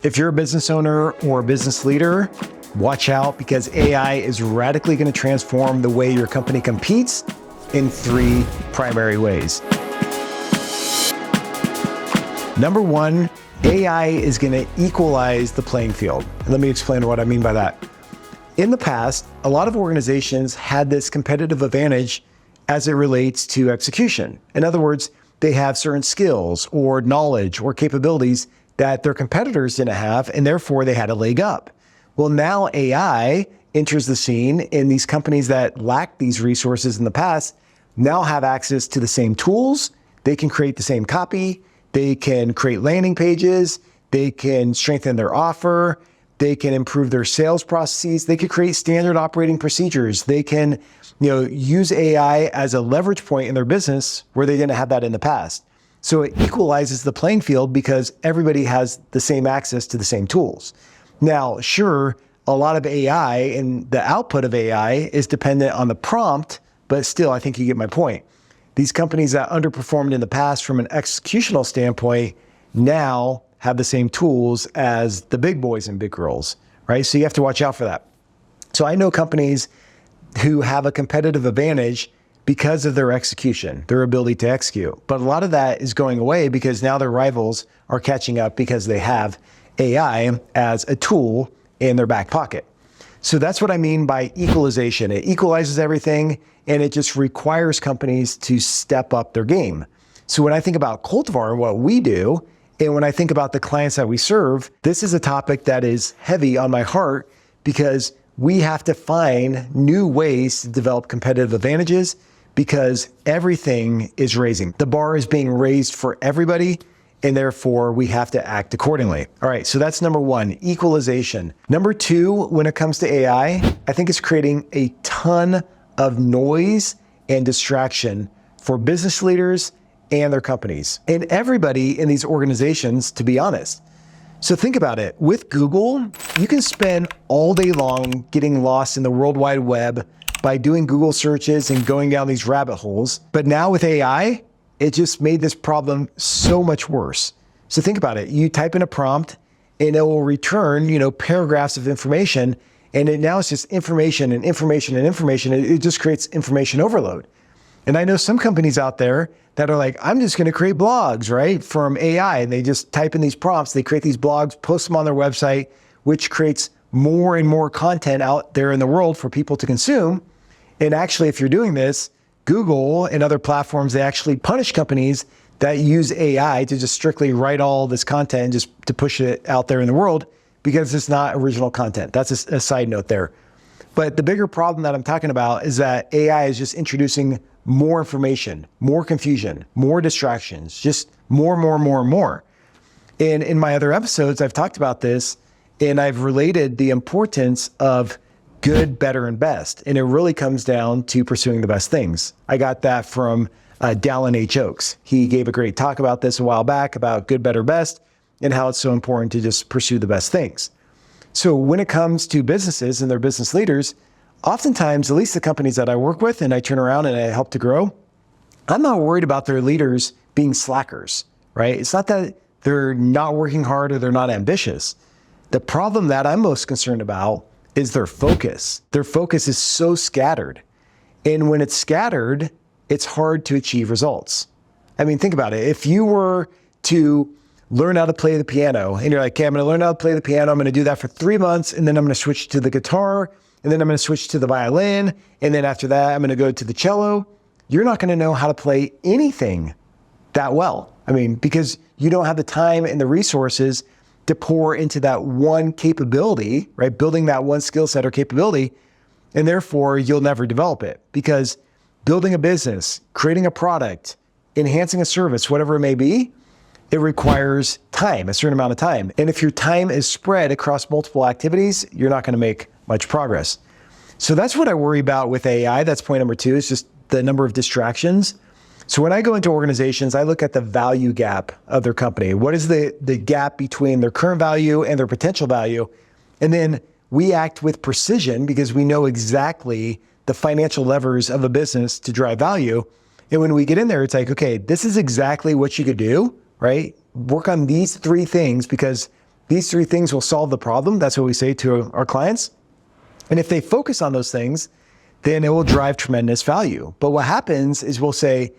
If you're a business owner or a business leader, watch out because AI is radically going to transform the way your company competes in three primary ways. Number one, AI is going to equalize the playing field. And let me explain what I mean by that. In the past, a lot of organizations had this competitive advantage as it relates to execution. In other words, they have certain skills or knowledge or capabilities that their competitors didn't have, and therefore they had a leg up. Well, now AI enters the scene, and these companies that lacked these resources in the past now have access to the same tools. They can create the same copy. They can create landing pages. They can strengthen their offer. They can improve their sales processes. They could create standard operating procedures. They can, use AI as a leverage point in their business where they didn't have that in the past. So it equalizes the playing field because everybody has the same access to the same tools. Now, sure, a lot of AI and the output of AI is dependent on the prompt, but still, I think you get my point. These companies that underperformed in the past from an executional standpoint now have the same tools as the big boys and big girls, right? So you have to watch out for that. So I know companies who have a competitive advantage because of their execution, their ability to execute. But a lot of that is going away because now their rivals are catching up because they have AI as a tool in their back pocket. So that's what I mean by equalization. It equalizes everything, and it just requires companies to step up their game. So when I think about Coltivar and what we do, and when I think about the clients that we serve, this is a topic that is heavy on my heart because we have to find new ways to develop competitive advantages because everything is raising. The bar is being raised for everybody, and therefore we have to act accordingly. All right, so that's number one, equalization. Number two, when it comes to AI, I think it's creating a ton of noise and distraction for business leaders and their companies, and everybody in these organizations, to be honest. So think about it. With Google, you can spend all day long getting lost in the World Wide Web by doing Google searches and going down these rabbit holes. But now with AI, it just made this problem so much worse. So think about it. You type in a prompt and it will return, paragraphs of information. And now it's just information and information and information. It just creates information overload. And I know some companies out there that are like, I'm just going to create blogs, right, from AI. And they just type in these prompts. They create these blogs, post them on their website, which creates more and more content out there in the world for people to consume. And actually, if you're doing this, Google and other platforms, they actually punish companies that use AI to just strictly write all this content and just to push it out there in the world because it's not original content. That's a side note there. But the bigger problem that I'm talking about is that AI is just introducing more information, more confusion, more distractions, just more. And in my other episodes, I've talked about this and I've related the importance of good, better, and best. And it really comes down to pursuing the best things. I got that from Dallin H. Oaks. He gave a great talk about this a while back about good, better, best, and how it's so important to just pursue the best things. So when it comes to businesses and their business leaders, oftentimes, at least the companies that I work with and I turn around and I help to grow, I'm not worried about their leaders being slackers, right? It's not that they're not working hard or they're not ambitious. The problem that I'm most concerned about is their focus. Their focus is so scattered. And when it's scattered, it's hard to achieve results. I mean, think about it. If you were to learn how to play the piano and you're like, okay, I'm going to learn how to play the piano. I'm going to do that for 3 months. And then I'm going to switch to the guitar. And then I'm going to switch to the violin. And then after that, I'm going to go to the cello. You're not going to know how to play anything that well. I mean, because you don't have the time and the resources to pour into that one capability, right? Building that one skill set or capability, and therefore you'll never develop it because building a business, creating a product, enhancing a service, whatever it may be, it requires time, a certain amount of time. And if your time is spread across multiple activities, you're not going to make much progress. So that's what I worry about with AI. That's point number two, is just the number of distractions. So when I go into organizations, I look at the value gap of their company. What is the gap between their current value and their potential value? And then we act with precision because we know exactly the financial levers of a business to drive value. And when we get in there, it's like, okay, this is exactly what you could do, right? Work on these three things because these three things will solve the problem. That's what we say to our clients. And if they focus on those things, then it will drive tremendous value. But what happens is we'll say,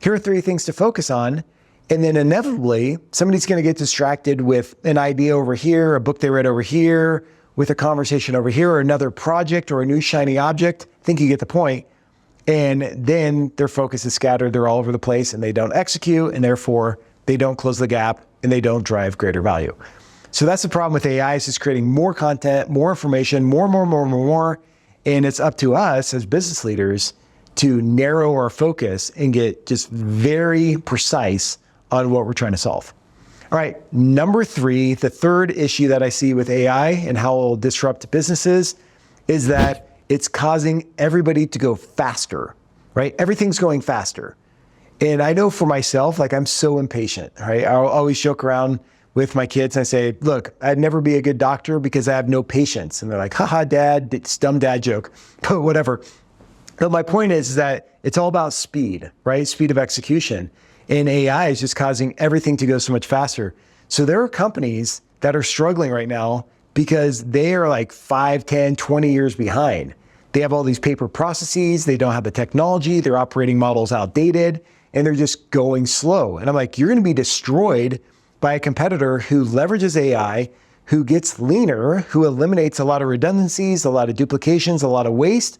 here are three things to focus on. And then inevitably, somebody's going to get distracted with an idea over here, a book they read over here, with a conversation over here, or another project or a new shiny object. I think you get the point. And then their focus is scattered. They're all over the place and they don't execute, and therefore they don't close the gap and they don't drive greater value. So that's the problem with AI, is it's creating more content, more information, more. And it's up to us as business leaders to narrow our focus and get just very precise on what we're trying to solve. All right, number three, the third issue that I see with AI and how it will disrupt businesses is that it's causing everybody to go faster, right? Everything's going faster. And I know for myself, like, I'm so impatient, right? I'll always joke around with my kids and I say, look, I'd never be a good doctor because I have no patience. And they're like, haha, dad, it's a dumb dad joke, but whatever. But my point is that it's all about speed, right? Speed of execution. And AI is just causing everything to go so much faster. So there are companies that are struggling right now because they are like 5, 10, 20 years behind. They have all these paper processes. They don't have the technology. Their operating model's outdated, and they're just going slow. And I'm like, you're going to be destroyed by a competitor who leverages AI, who gets leaner, who eliminates a lot of redundancies, a lot of duplications, a lot of waste,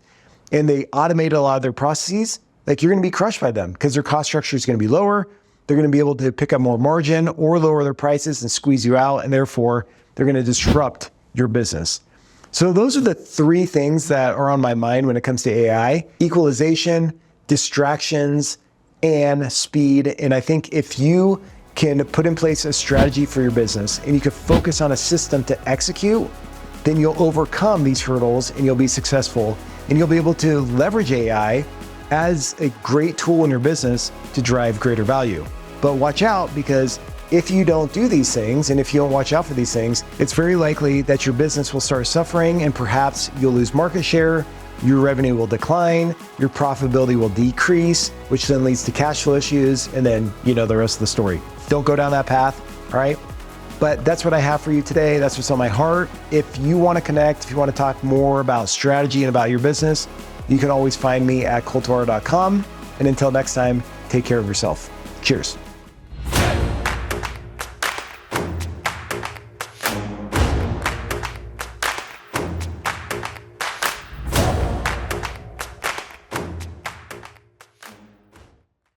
and they automate a lot of their processes. Like, you're going to be crushed by them because their cost structure is going to be lower. They're going to be able to pick up more margin or lower their prices and squeeze you out. And therefore, they're going to disrupt your business. So those are the three things that are on my mind when it comes to AI: equalization, distractions, and speed. And I think if you can put in place a strategy for your business and you can focus on a system to execute, then you'll overcome these hurdles and you'll be successful. And you'll be able to leverage AI as a great tool in your business to drive greater value. But watch out, because if you don't do these things, and if you don't watch out for these things, it's very likely that your business will start suffering, and perhaps you'll lose market share, your revenue will decline, your profitability will decrease, which then leads to cash flow issues, and then you know the rest of the story. Don't go down that path, all right? But that's what I have for you today. That's what's on my heart. If you want to connect, if you want to talk more about strategy and about your business, you can always find me at Coltivar.com. And until next time, take care of yourself. Cheers.